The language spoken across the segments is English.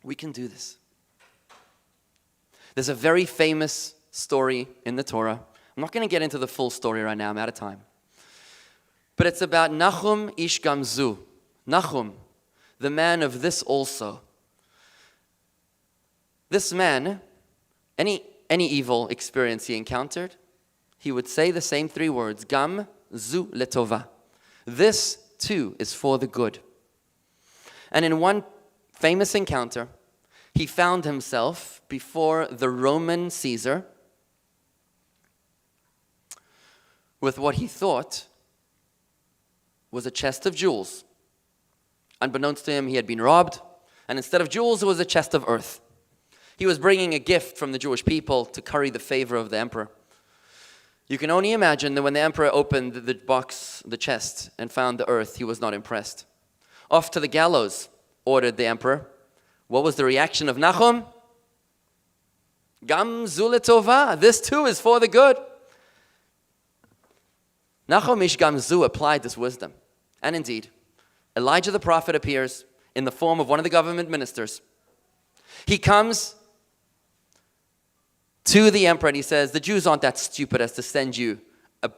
We can do this. There's a very famous story in the Torah. I'm not going to get into the full story right now. I'm out of time. But it's about Nachum ish gamzu. Nachum, the man of this also. This man, any evil experience he encountered, he would say the same three words, Gam zu letova. This too is for the good. And in one famous encounter, he found himself before the Roman Caesar with what he thought was a chest of jewels. Unbeknownst to him, he had been robbed, and instead of jewels, it was a chest of earth. He was bringing a gift from the Jewish people to curry the favor of the emperor. You can only imagine that when the emperor opened the box, the chest, and found the earth, he was not impressed. Off to the gallows, ordered the emperor. What was the reaction of Nachum? Gam zu letova. This too is for the good. Nachum ish gamzu applied this wisdom. And indeed, Elijah the prophet appears in the form of one of the government ministers. He comes to the emperor and he says, the Jews aren't that stupid as to send you a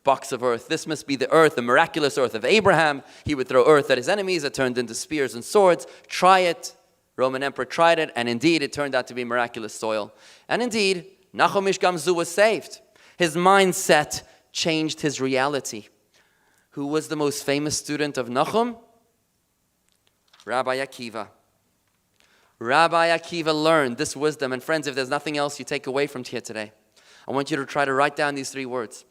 box of earth. This must be the earth, the miraculous earth of Abraham. He would throw earth at his enemies. It turned into spears and swords. Try it. Roman emperor tried it, and indeed it turned out to be miraculous soil. And indeed, Nachum ish gamzu was saved. His mindset changed his reality. Who was the most famous student of Nachum? Rabbi Akiva. Rabbi Akiva learned this wisdom. And friends, if there's nothing else you take away from here today, I want you to try to write down these three words.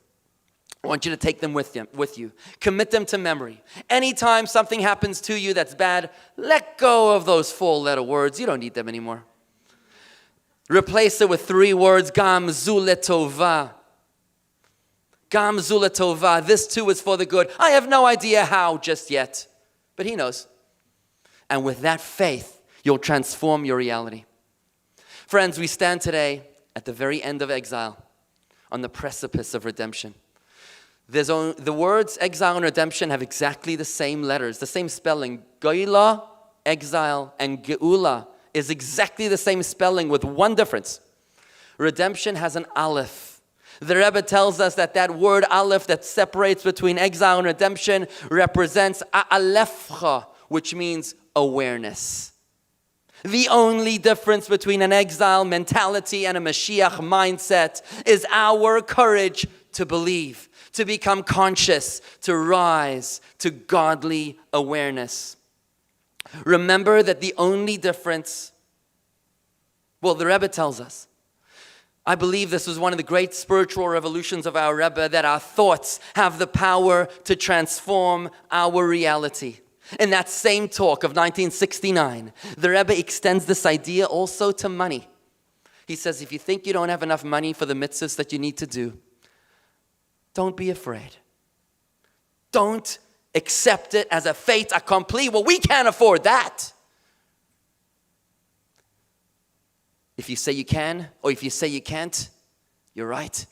I want you to take them with you. Commit them to memory. Anytime something happens to you that's bad, let go of those 4-letter words. You don't need them anymore. Replace it with 3 words. Gam zu letova. Gam zu letova. This too is for the good. I have no idea how just yet, but he knows. And with that faith, you'll transform your reality. Friends, we stand today at the very end of exile, on the precipice of redemption. The words exile and redemption have exactly the same letters, the same spelling. Goyla, exile, and Geula is exactly the same spelling with one difference. Redemption has an aleph. The Rebbe tells us that word aleph that separates between exile and redemption represents a'alefcha, which means awareness. The only difference between an exile mentality and a Mashiach mindset is our courage to believe, to become conscious, to rise to godly awareness. Remember that the only difference, the Rebbe tells us, I believe this was one of the great spiritual revolutions of our Rebbe, that our thoughts have the power to transform our reality. In that same talk of 1969, the Rebbe extends this idea also to money. He says, if you think you don't have enough money for the mitzvahs that you need to do, don't be afraid. Don't accept it as a fait accompli. Well, we can't afford that. If you say you can, or if you say you can't, you're right.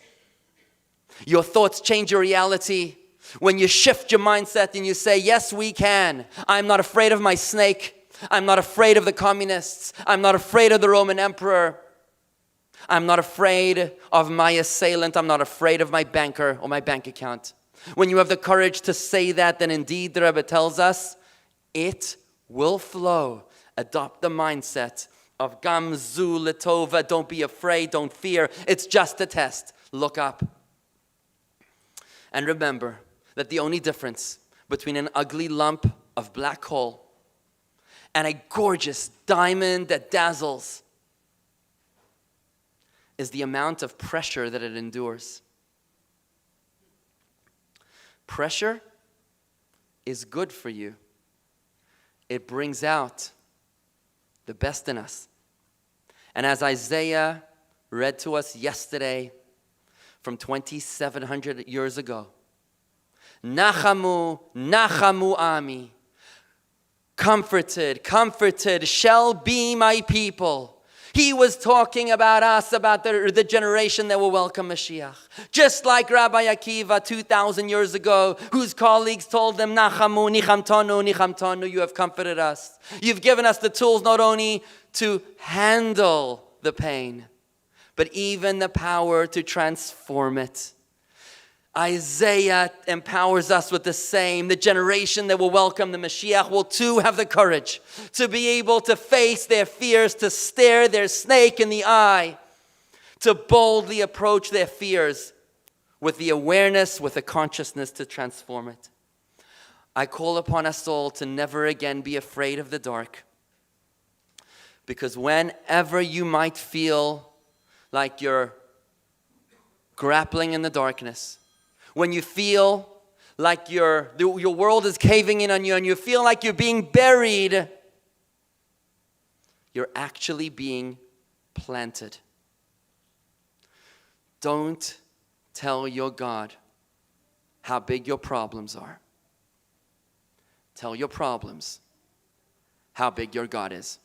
Your thoughts change your reality when you shift your mindset and you say, yes, we can. I'm not afraid of my snake. I'm not afraid of the communists. I'm not afraid of the Roman emperor. I'm not afraid of my assailant. I'm not afraid of my banker or my bank account. When you have the courage to say that, then indeed the Rebbe tells us, it will flow. Adopt the mindset of Gam zu letova. Don't be afraid. Don't fear. It's just a test. Look up. And remember that the only difference between an ugly lump of black coal and a gorgeous diamond that dazzles is the amount of pressure that it endures. Pressure is good for you. It brings out the best in us. And as Isaiah read to us yesterday from 2,700 years ago, Nachamu, Nachamu Ami, comforted, comforted shall be my people. He was talking about us, about the generation that will welcome Mashiach. Just like Rabbi Akiva 2,000 years ago, whose colleagues told them, Nachamu, nichamtonu, nichamtonu, you have comforted us. You've given us the tools not only to handle the pain, but even the power to transform it. Isaiah empowers us with the same. The generation that will welcome the Mashiach will too have the courage to be able to face their fears, to stare their snake in the eye, to boldly approach their fears with the awareness, with the consciousness to transform it. I call upon us all to never again be afraid of the dark, because whenever you might feel like you're grappling in the darkness, when you feel like your world is caving in on you and you feel like you're being buried, you're actually being planted. Don't tell your God how big your problems are. Tell your problems how big your God is.